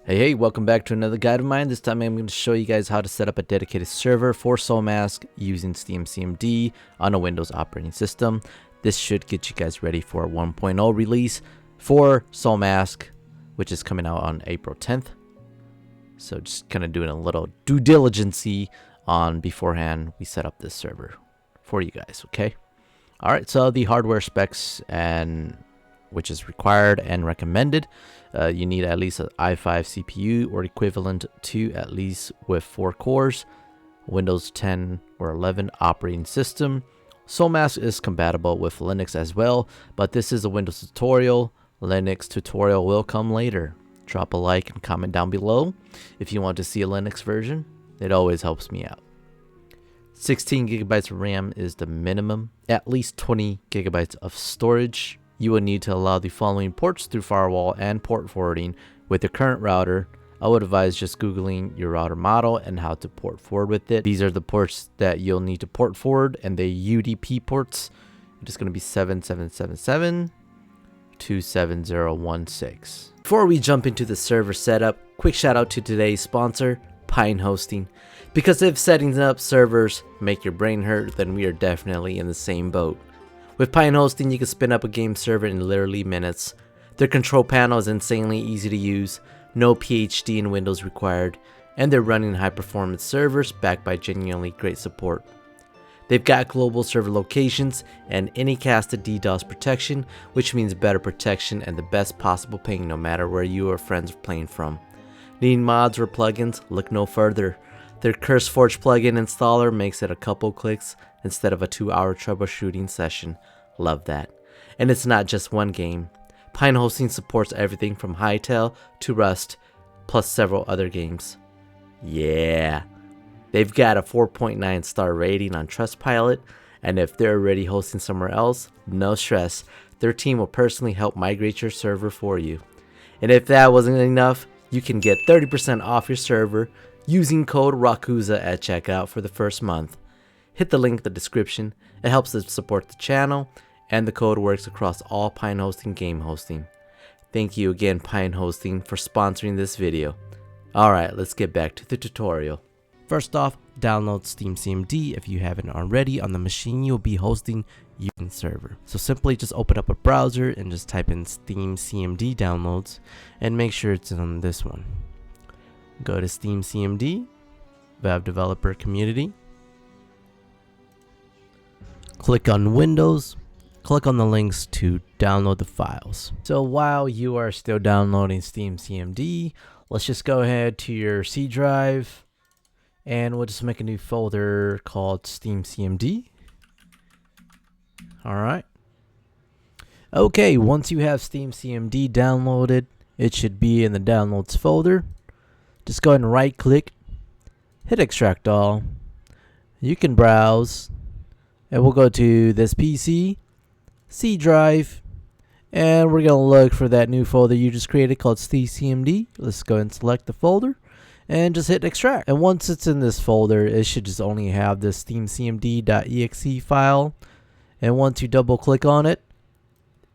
Hey, welcome back to another guide of mine. This time I'm going to show you guys how to set up a dedicated server for Soulmask using SteamServerName on a Windows operating system. This should get you guys ready for a 1.0 release for Soulmask, which is coming out on April 10th. So just kind of doing a little due diligence on beforehand we set up this server for you guys, okay? Alright, so the hardware specs and which is required and recommended. You need at least an i5 CPU or equivalent to, at least with 4 cores, Windows 10 or 11 operating system. Soulmask is compatible with Linux as well, but this is a Windows tutorial. Linux tutorial will come later. Drop a like and comment down below if you want to see a Linux version. It always helps me out. 16 gigabytes of RAM is the minimum. At least 20 gigabytes of storage. You will need to allow the following ports through firewall and port forwarding with the current router. I would advise just googling your router model and how to port forward with it. These are the ports that you'll need to port forward, and the UDP ports. It's going to be 7777 to 7016. Before we jump into the server setup, quick shout out to today's sponsor, Pine Hosting. Because if setting up servers make your brain hurt, then we are definitely in the same boat. With Pine Hosting, you can spin up a game server in literally minutes. Their control panel is insanely easy to use, no PhD in Windows required, and they're running high-performance servers backed by genuinely great support. They've got global server locations and any casted DDoS protection, which means better protection and the best possible ping no matter where you or friends are playing from. Need mods or plugins? Look no further. Their CurseForge plugin installer makes it a couple clicks instead of a 2-hour troubleshooting session. Love that. And it's not just one game. Pine Hosting supports everything from Hytale to Rust, plus several other games. Yeah. They've got a 4.9 star rating on Trustpilot, and if they're already hosting somewhere else, no stress. Their team will personally help migrate your server for you. And if that wasn't enough, you can get 30% off your server using code RAKUZA at checkout for the first month. Hit the link in the description. It helps us support the channel, and the code works across all Pine Hosting game hosting. Thank you again, Pine Hosting, for sponsoring this video. Alright, let's get back to the tutorial. First off, download SteamServerName if you haven't already on the machine you'll be hosting using server. So simply just open up a browser and just type in SteamServerName downloads and make sure it's on this one. Go to SteamServerName, Web Developer Community. Click on Windows, click on the links to download the files. So while you are still downloading SteamServerName, let's just go ahead to your C drive and we'll just make a new folder called SteamServerName. Alright. Okay, once you have SteamServerName downloaded, it should be in the downloads folder. Just go ahead and right click, hit extract all. You can browse. And we'll go to this PC, C drive, and we're going to look for that new folder you just created called SteamServerName. Let's go and select the folder and just hit extract. And once it's in this folder, it should just only have this SteamServerName.exe file. And once you double click on it,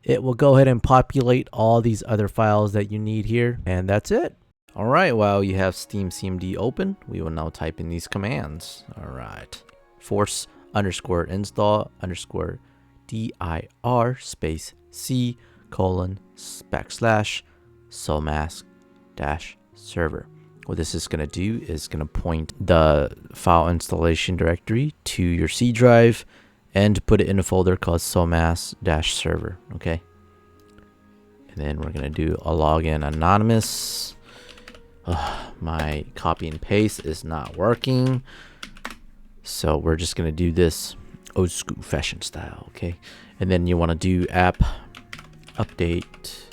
it will go ahead and populate all these other files that you need here. And that's it. Alright, while you have SteamServerName open, we will now type in these commands. Alright. Force _ install _ dir space c : /Soulmask -server. What this is going to do is going to point the file installation directory to your C drive and put it in a folder called Soulmask -server. Okay. And then we're going to do a login anonymous. My copy and paste is not working. So we're just going to do this old school fashion style, okay? And then you want to do app update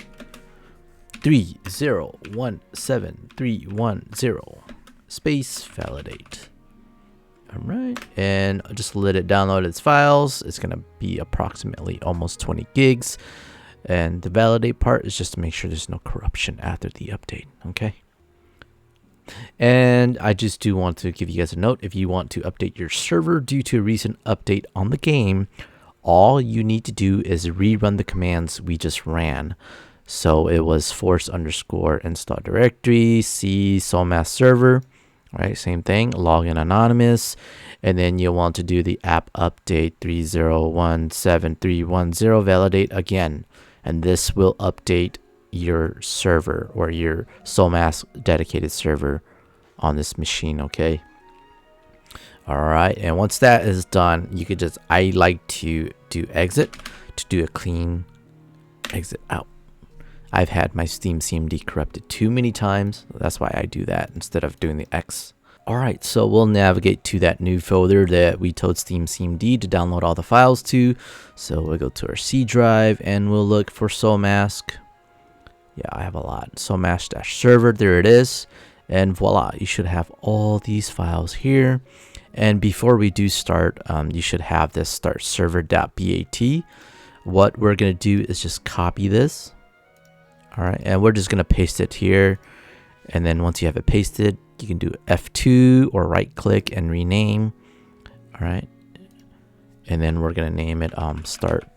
3017310 space validate. Alright, and just let it download its files. It's going to be approximately almost 20 gigs. And the validate part is just to make sure there's no corruption after the update, okay? And I just do want to give you guys a note. If you want to update your server due to a recent update on the game, all you need to do is rerun the commands we just ran. So it was force_install directory, C Soulmask server, right? Same thing, login anonymous. And then you want to do the app update 3017.310 validate again. And this will update your server or your Soulmask dedicated server on this machine, okay? All right, and once that is done, you could just, I like to do exit to do a clean exit out. I've had my SteamCMD corrupted too many times. That's why I do that instead of doing the X. All right, so we'll navigate to that new folder that we told SteamCMD to download all the files to. So we'll go to our C drive and we'll look for Soulmask. Yeah, I have a lot. Soulmask-server, there it is. And voila, you should have all these files here. And before we do start, you should have this start server.bat. What we're going to do is just copy this. All right, and we're just going to paste it here. And then once you have it pasted, you can do F2 or right click and rename. All right. And then we're going to name it start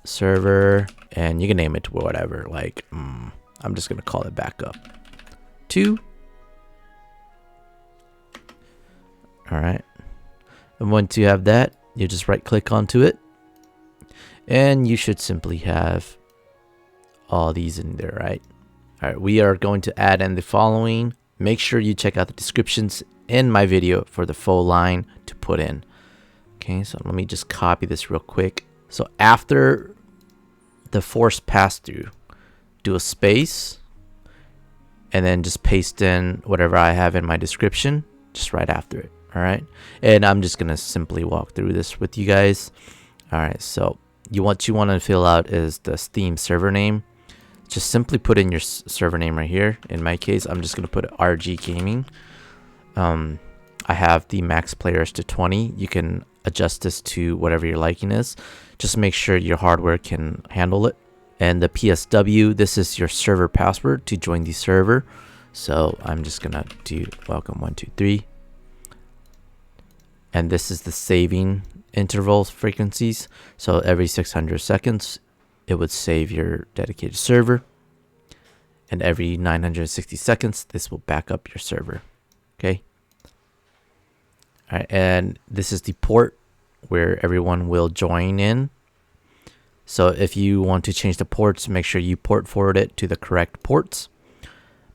server, and you can name it to whatever. Like, I'm just going to call it backup 2. All right. And once you have that, you just right click onto it. And you should simply have all these in there, right? All right, we are going to add in the following. Make sure you check out the descriptions in my video for the full line to put in. Okay, so let me just copy this real quick. So after the force pass through, do a space, and then just paste in whatever I have in my description just right after it. All right, and I'm just gonna simply walk through this with you guys. All right, so what you want to fill out is the Steam server name. Just simply put in your server name right here. In my case, I'm just gonna put RG Gaming. I have the MaxPlayers to 20. You can adjust this to whatever your liking is. Just make sure your hardware can handle it. And the PSW, this is your server password to join the server. So I'm just gonna do welcome 123. And this is the saving interval frequencies. So every 600 seconds, it would save your dedicated server. And every 960 seconds, this will back up your server. Okay. All right, and this is the port where everyone will join in. So if you want to change the ports, make sure you port forward it to the correct ports.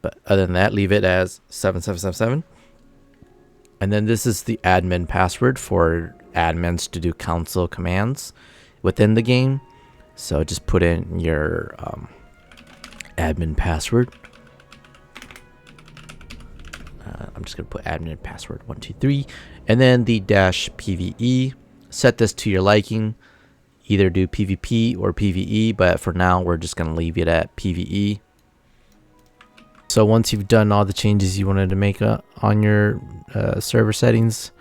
But other than that, leave it as 7777. And then this is the admin password for admins to do console commands within the game. So just put in your admin password. I'm just going to put admin password 123. And then the -PVE. Set this to your liking. Either do PvP or PvE, but for now, we're just going to leave it at PvE. So once you've done all the changes you wanted to make on your server settings,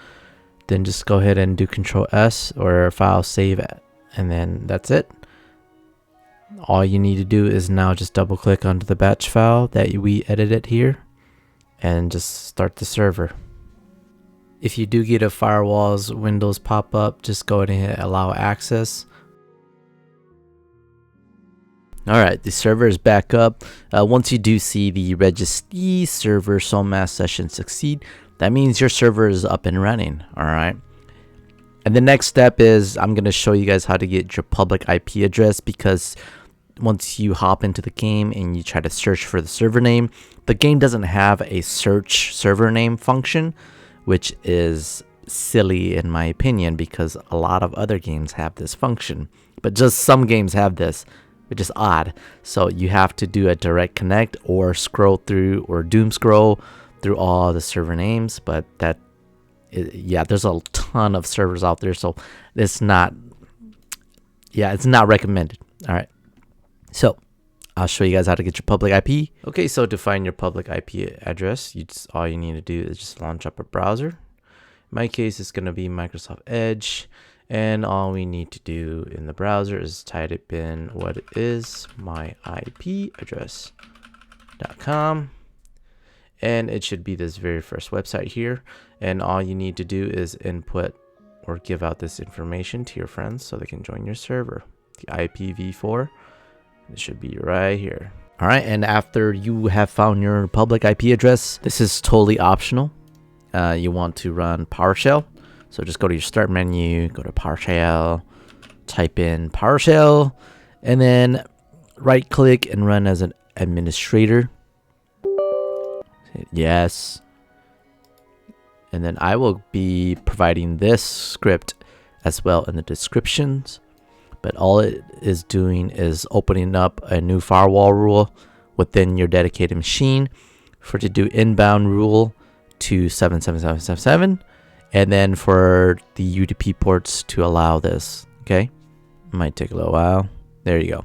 then just go ahead and do Control S or file save at, and then that's it. All you need to do is now just double click onto the batch file that we edited here and just start the server. If you do get a firewall's Windows pop up, just go ahead and hit allow access. Alright, the server is back up. Once you do see the registry server Soulmask session succeed, that means your server is up and running. Alright. And the next step is I'm going to show you guys how to get your public IP address, because once you hop into the game and you try to search for the server name, the game doesn't have a search server name function, which is silly in my opinion, because a lot of other games have this function, but just some games have this, which is odd. So you have to do a direct connect or scroll through or doom scroll through all the server names. But yeah, there's a ton of servers out there, so it's not recommended. All right, so I'll show you guys how to get your public IP. Okay, so to find your public IP address, all you need to do is just launch up a browser. In my case, it's going to be Microsoft Edge. And all we need to do in the browser is type in what is my IP address.com. And it should be this very first website here. And all you need to do is input or give out this information to your friends so they can join your server. The IPv4 It should be right here. All right, and after you have found your public IP address, this is totally optional. You want to run PowerShell. So just go to your start menu, go to PowerShell, type in PowerShell, and then right click and run as an administrator. Hit yes. And then I will be providing this script as well in the descriptions. But all it is doing is opening up a new firewall rule within your dedicated machine for to do inbound rule to 77777, and then for the UDP ports to allow this. Okay, might take a little while. There you go,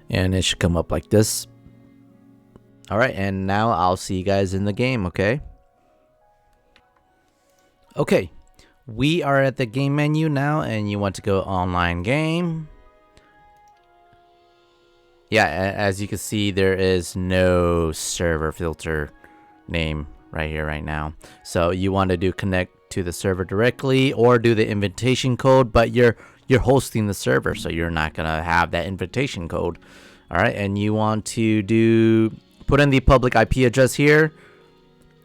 and it should come up like this. All right, and now I'll see you guys in the game. Okay, we are at the game menu now, and you want to go online game. Yeah, as you can see, there is no server filter name right here right now. So you want to do connect to the server directly or do the invitation code, but you're hosting the server, so you're not gonna have that invitation code. All right, and you want to put in the public IP address here.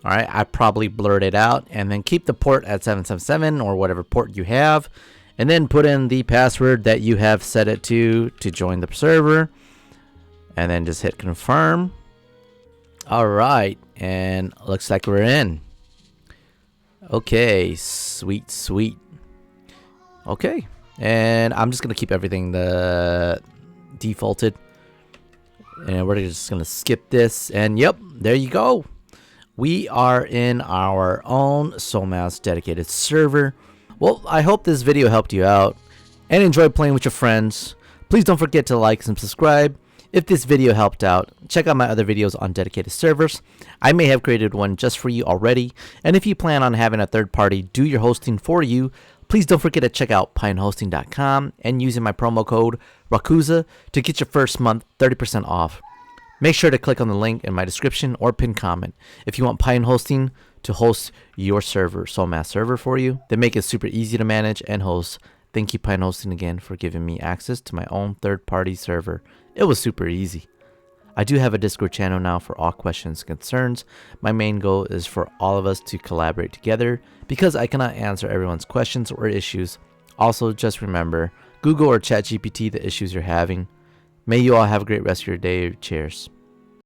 All right, I probably blurred it out, and then keep the port at 777 or whatever port you have, and then put in the password that you have set it to join the server. And then just hit confirm. All right, and looks like we're in. Okay, sweet. Okay, and I'm just gonna keep everything the defaulted, and we're just gonna skip this. And yep, there you go. We are in our own Soulmask dedicated server. Well, I hope this video helped you out and enjoyed playing with your friends. Please don't forget to like and subscribe. If this video helped out, check out my other videos on dedicated servers. I may have created one just for you already. And if you plan on having a third party do your hosting for you, please don't forget to check out pinehosting.com and using my promo code RAKUZA to get your first month 30% off. Make sure to click on the link in my description or pinned comment if you want Pine Hosting to host your server, Soulmask server for you. They make it super easy to manage and host. Thank you, Pine Hosting, again for giving me access to my own third-party server. It was super easy. I do have a Discord channel now for all questions and concerns. My main goal is for all of us to collaborate together because I cannot answer everyone's questions or issues. Also, just remember, Google or ChatGPT the issues you're having. May you all have a great rest of your day. Cheers.